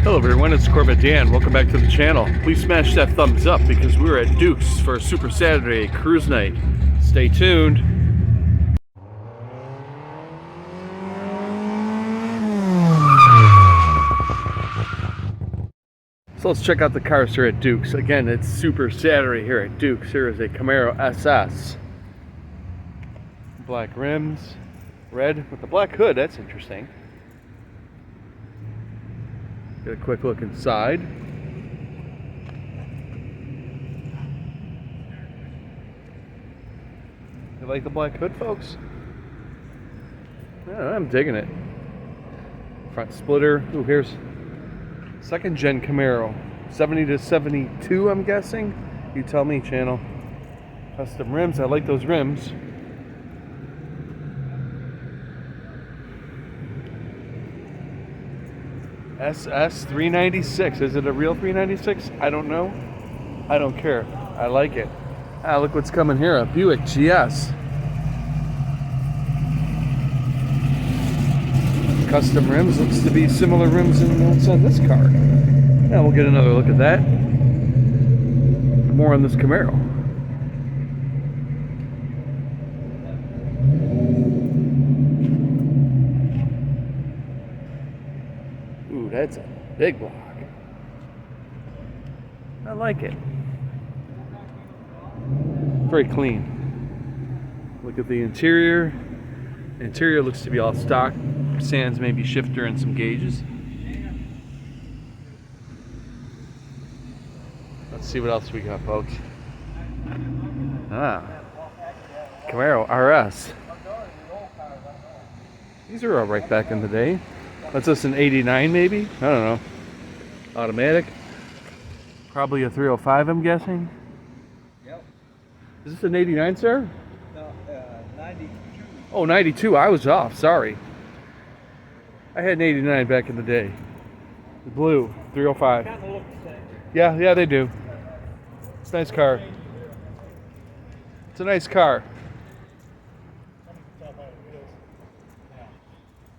Hello everyone, it's Corvette Dan. Welcome back to the channel. Please smash that thumbs up because we're at Duke's for a Super Saturday cruise night. Stay tuned. So let's check out the cars here at Duke's. Again, it's Super Saturday here at Duke's. Here is a Camaro SS. Black rims, red with the black hood. That's interesting. Get a quick look inside. You like the black hood, folks? Yeah, I'm digging it. Front splitter. Ooh, here's second gen Camaro. 70 to 72, I'm guessing. You tell me, channel. Custom rims. I like those rims. SS 396. Is it a real 396? I don't know. I don't care. I like it. Ah, look what's coming here. A Buick GS. Custom rims. Looks to be similar rims in what's on this car. Yeah, we'll get another look at that. More on this Camaro. Ooh, that's a big block. I like it. Very clean. Look at the interior. Interior looks to be all stock. Sans maybe shifter and some gauges. Let's see what else we got, folks. Ah, Camaro RS. These are all right back in the day. That's just an 89 maybe? I don't know. Automatic. Probably a 305, I'm guessing. Yep. Is this an 89, sir? No, 92. Oh, 92. I was off. Sorry. I had an 89 back in the day. The blue, 305. Kind of look the same. Yeah, they do. It's a nice car. It's a nice car.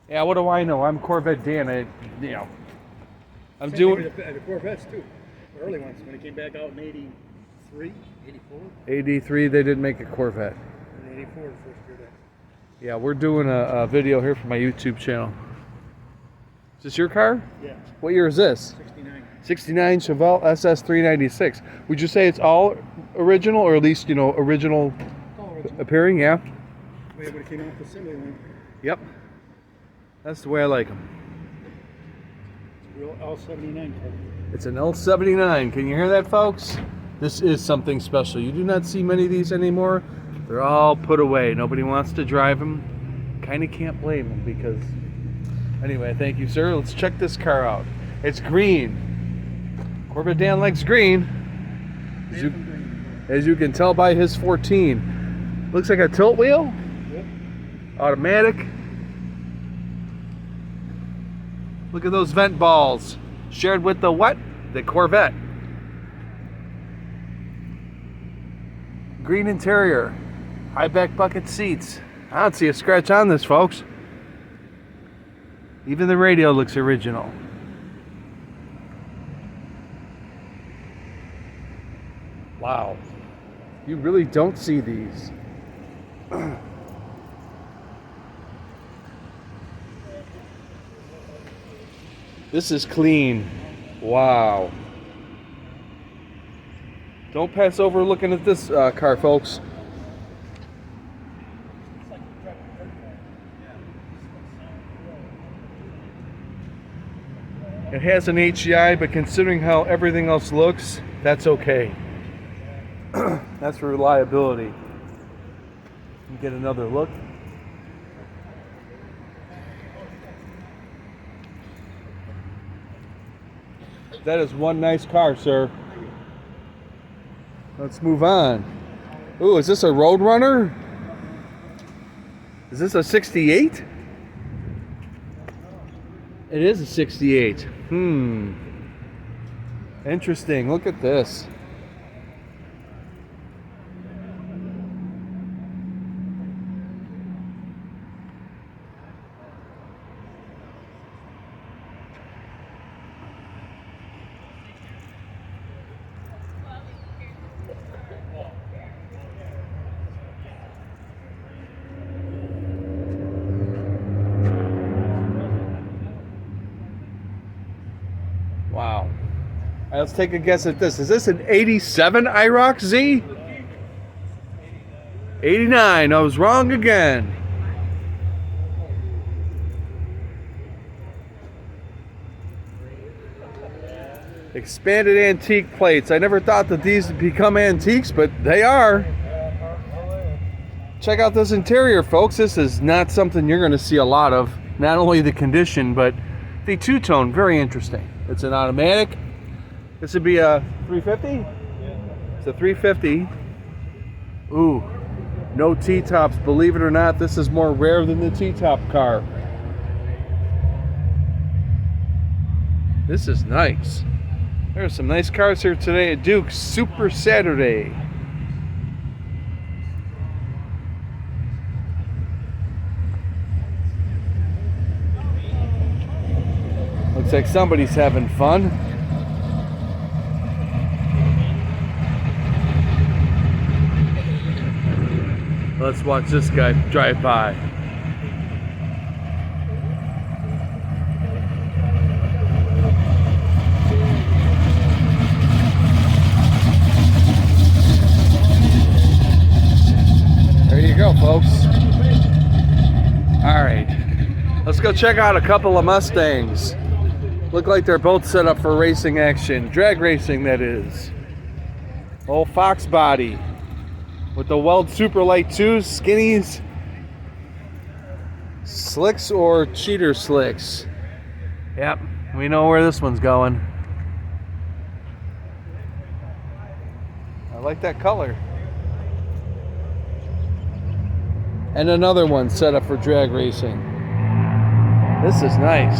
Yeah, what do I know? I'm Corvette Dan. I'm doing The Corvettes too. The early ones when it came back out in 83, 84. 83. They didn't make a Corvette. And 84 the first year there. Yeah, we're doing a video here for my YouTube channel. Is this your car? Yeah. What year is this? 69. 69 Chevelle SS 396. Would you say it's all original, or at least, original All original. appearing? Yeah. The way it came out the assembly line. Yep. That's the way I like them. Real L79 car. It's an L79. Can you hear that, folks? This is something special. You do not see many of these anymore. They're all put away. Nobody wants to drive them. Kind of can't blame them because... Anyway, thank you, sir. Let's check this car out. It's green. Corvette Dan likes green. As you can tell by his 14. Looks like a tilt wheel. Yep. Automatic. Look at those vent balls. Shared with the what? The Corvette. Green interior. High back bucket seats. I don't see a scratch on this, folks. Even the radio looks original. Wow. You really don't see these. This is clean. Wow. Don't pass over looking at this car, folks. It has an HEI, but considering how everything else looks, that's okay. That's for reliability. Get another look. That is one nice car, sir. Let's move on. Ooh, is this a Roadrunner? Is this a 68? It is a 68. Interesting. Look at this. Wow. All right, let's take a guess at this. Is this an 87 IROC Z? 89. I was wrong again. Expanded antique plates. I never thought that these would become antiques, but they are. Check out this interior, folks. This is not something you're going to see a lot of. Not only the condition, but the two-tone. Very interesting. It's an automatic. This would be a 350? It's a 350. Ooh, no T-tops. Believe it or not, this is more rare than the T-top car. This is nice. There's some nice cars here today at Duke's Super Saturday. Looks like somebody's having fun. Let's watch this guy drive by. There you go, folks. All right, let's go check out a couple of Mustangs. Look like they're both set up for racing action. Drag racing, that is. Old Fox body with the Weld Superlight 2s, skinnies, slicks or cheater slicks. Yep, we know where this one's going. I like that color. And another one set up for drag racing. This is nice.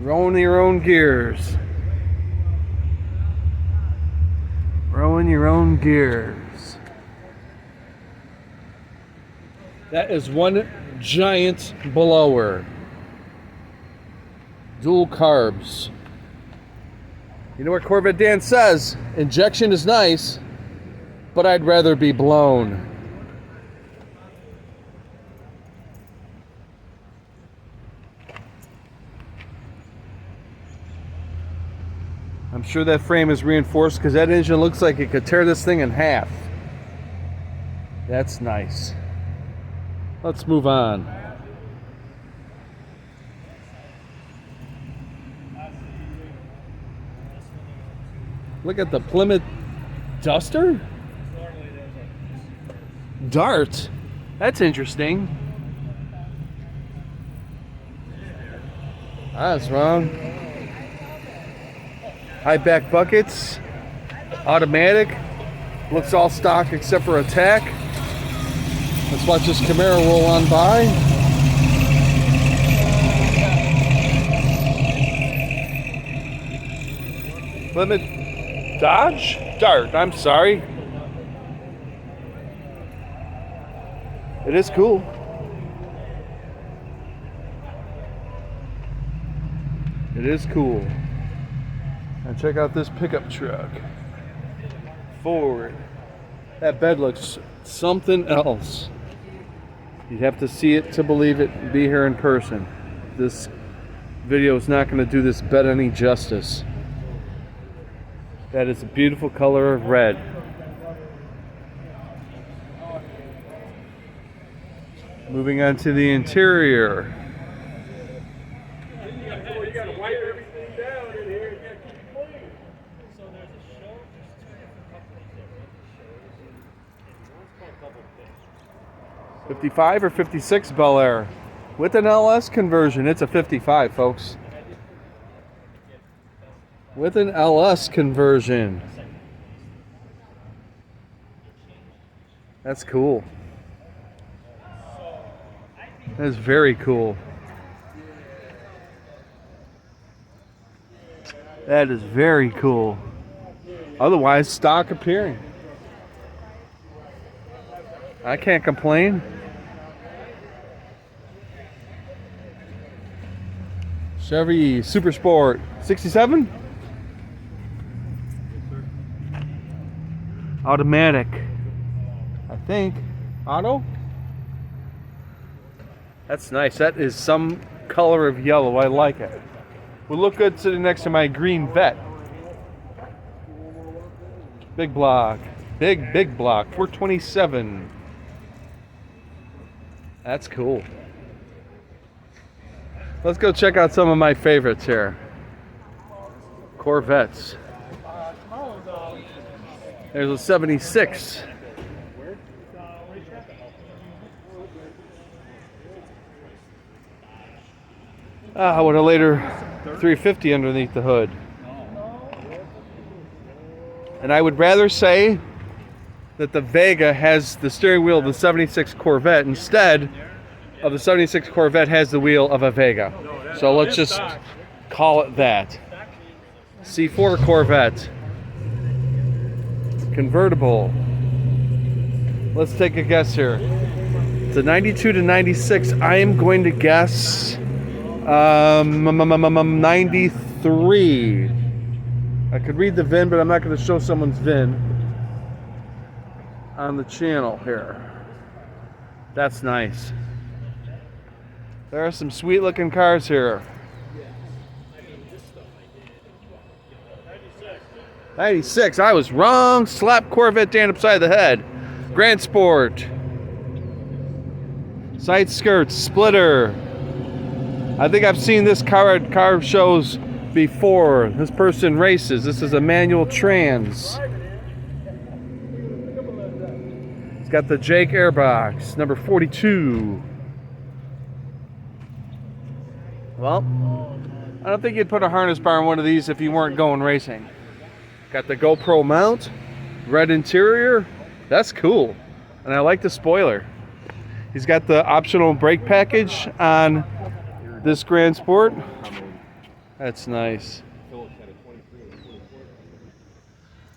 Rolling your own gears. Rolling your own gears. That is one giant blower. Dual carbs. You know what Corvette Dan says? Injection is nice, but I'd rather be blown. I'm sure that frame is reinforced because that engine looks like it could tear this thing in half. That's nice. Let's move on. Look at the Plymouth Duster? Dart? That's interesting. That's wrong. High back buckets, automatic, looks all stock except for attack. Let's watch this Camaro roll on by. Plymouth Dodge? Dart, I'm sorry. It is cool. It is cool. And check out this pickup truck. Ford. That bed looks something else. You'd have to see it to believe it and be here in person. This video is not going to do this bed any justice. That is a beautiful color of red. Moving on to the interior. You gotta wipe everything down in here. You gotta keep it clean. So there's a show, there's two different companies that run the shows, and one's called Double Fish. 55 or 56 Bel Air. With an LS conversion, it's a 55, folks. With an LS conversion. That's cool. That is very cool. That is very cool. Otherwise, stock appearing. I can't complain. Chevy Super Sport 67? Automatic. I think. Auto? That's nice. That is some color of yellow. I like it. would look good sitting next to my green Vet. Big block. Big block. 427. That's cool. Let's go check out some of my favorites here. Corvettes. There's a 76. With a later 350 underneath the hood. And I would rather say that the Vega has the steering wheel of the 76 Corvette instead of the 76 Corvette has the wheel of a Vega. So let's just call it that. C4 Corvette. Convertible. Let's take a guess here. It's a 92 to 96. I am going to guess 93. I could read the VIN, but I'm not going to show someone's VIN on the channel here. That's nice. There are some sweet looking cars here. 96. I was wrong. Slap Corvette Dan upside the head. Grand Sport. Side skirts. Splitter. I think I've seen this car at car shows before. This person races. This is a manual trans. It's got the Jake airbox. Number 42. Well, I don't think you'd put a harness bar on one of these if you weren't going racing. Got the GoPro mount, red interior. That's cool. And I like the spoiler. He's got the optional brake package on this Grand Sport. That's nice.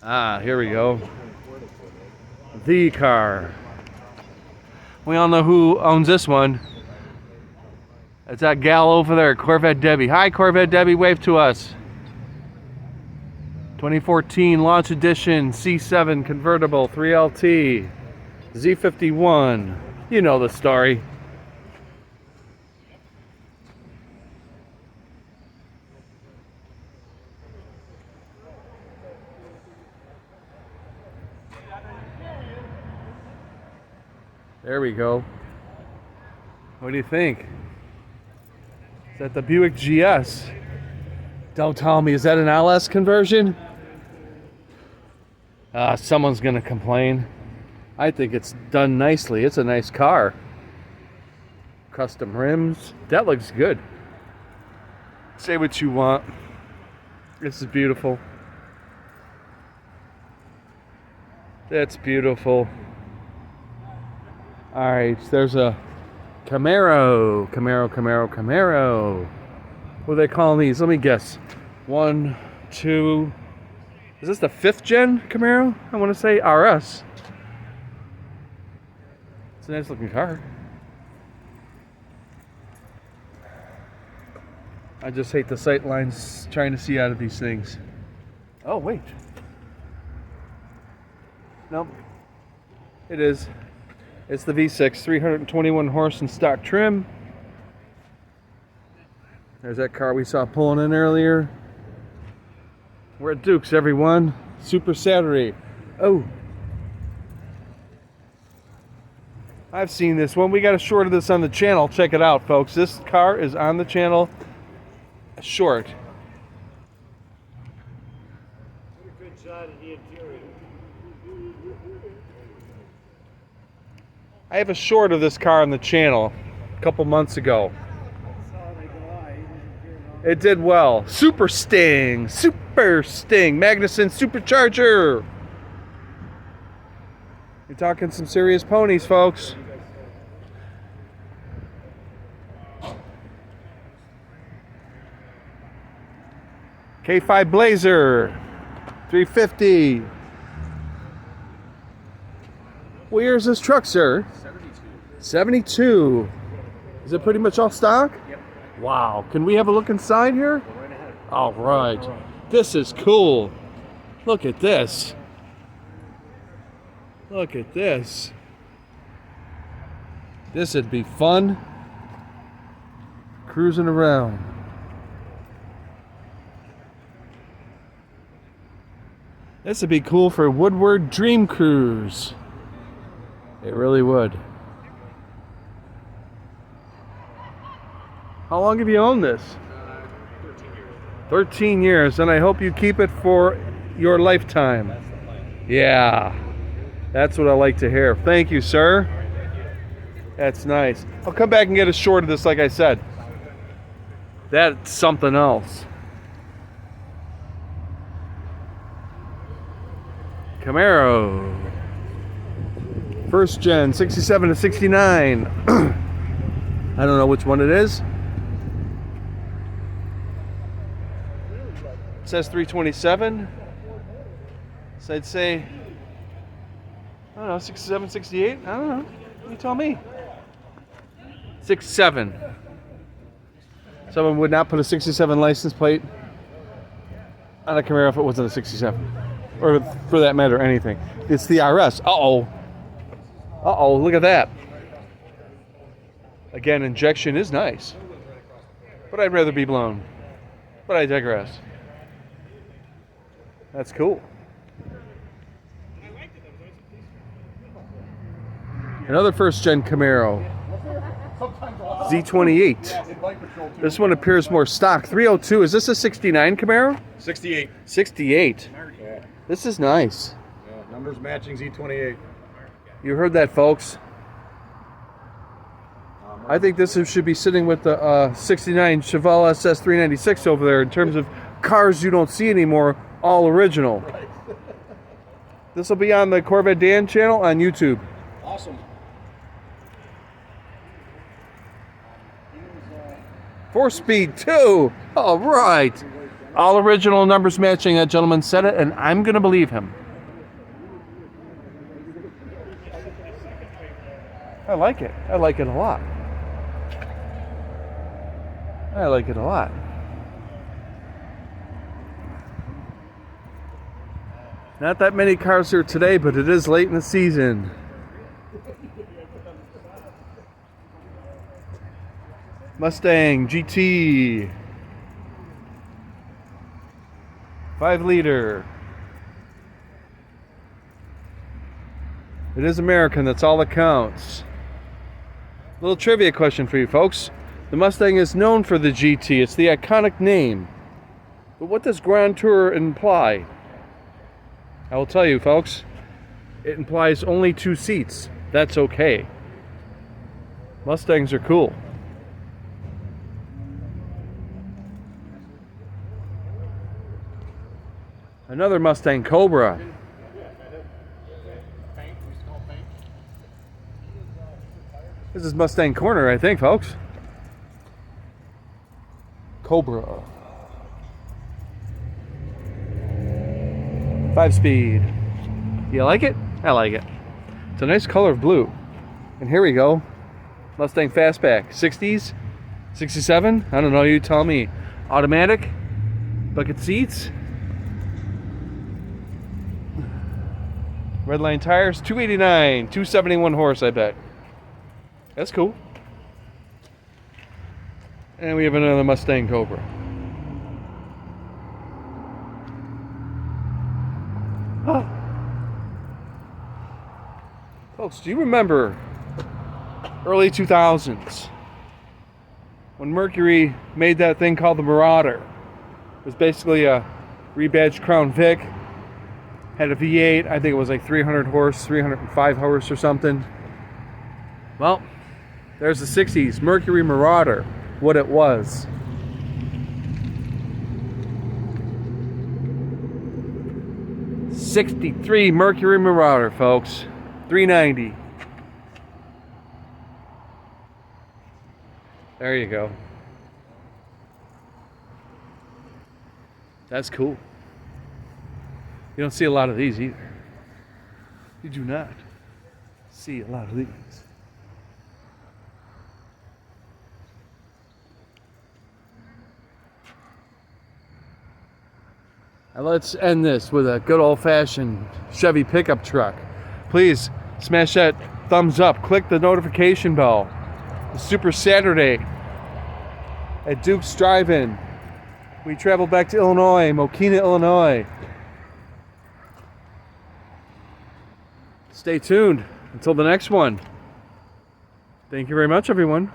Here we go. The car. We all know who owns this one. It's that gal over there, Corvette Debbie. Hi, Corvette Debbie, wave to us. 2014 Launch Edition C7 convertible 3LT Z51. You know the story. There we go. What do you think? Is that the Buick GS? Don't tell me, is that an L.S. conversion? Someone's gonna complain. I think it's done nicely. It's a nice car. Custom rims. That looks good. Say what you want. This is beautiful. That's beautiful. Alright, there's a Camaro. What are they calling these? Let me guess. 1, 2. Is this the 5th gen Camaro? I want to say RS. It's a nice looking car. I just hate the sight lines trying to see out of these things. Oh, wait. Nope. It is. It's the V6, 321 horse and stock trim. There's that car we saw pulling in earlier. We're at Duke's, everyone. Super Saturday. Oh. I've seen this one. We got a short of this on the channel. Check it out, folks. This car is on the channel. A short. Good shot of the interior. I have a short of this car on the channel a couple months ago. It did well. Super Sting. Magnuson Supercharger. You're talking some serious ponies, folks. K5 Blazer. 350. What year is this truck, sir? 72. Is it pretty much all stock? Yep. Wow. Can we have a look inside here? All right. This is cool. Look at this. Look at this. This would be fun. Cruising around. This would be cool for Woodward Dream Cruise. It really would. How long have you owned this? 13 years. 13 years, and I hope you keep it for your lifetime. That's the plan. Yeah, that's what I like to hear. Thank you, sir. All right, thank you. That's nice. I'll come back and get a short of this, like I said. That's something else. Camaro. First gen, 67 to 69. I don't know which one it is. It says 327. So I'd say, I don't know, 67, 68? I don't know. You tell me. 67. Someone would not put a 67 license plate on a Camaro if it wasn't a 67. Or for that matter, anything. It's the RS. Uh-oh. Uh-oh, look at that. Again, injection is nice. But I'd rather be blown. But I digress. That's cool. Another first-gen Camaro. Z28. This one appears more stock. 302. Is this a 69 Camaro? 68. 68. Yeah. This is nice. Yeah. Numbers matching Z28. You heard that, folks. I think this should be sitting with the 69 Chevelle SS 396 over there in terms of cars you don't see anymore, all original. Right. This will be on the Corvette Dan channel on YouTube. Awesome. 4-speed too. All right. All original, numbers matching. That gentleman said it, and I'm going to believe him. I like it. I like it a lot. I like it a lot. Not that many cars here today, but it is late in the season. Mustang GT. 5-liter. It is American, that's all that counts. Little trivia question for you folks. The Mustang is known for the GT. It's the iconic name. But what does Grand Tour imply? I will tell you, folks. It implies only 2 seats. That's okay. Mustangs are cool. Another Mustang Cobra. This is Mustang Corner, I think, folks. Cobra. 5-speed. You like it? I like it. It's a nice color of blue. And here we go. Mustang Fastback. 60s? 67? I don't know, you tell me. Automatic? Bucket seats? Redline tires, 289, 271 horse, I bet. That's cool. And we have another Mustang Cobra. Oh. Folks, do you remember early 2000s when Mercury made that thing called the Marauder? It was basically a rebadged Crown Vic. Had a V8, I think it was like 300 horse, 305 horse or something. Well, there's the 60s, Mercury Marauder, what it was. '63 Mercury Marauder, folks, 390. There you go. That's cool. You don't see a lot of these either. You do not see a lot of these. Now let's end this with a good old-fashioned Chevy pickup truck. Please smash that thumbs up. Click the notification bell. It's Super Saturday at Duke's Drive-In. We traveled back to Illinois, Mokina, Illinois. Stay tuned until the next one. Thank you very much, everyone.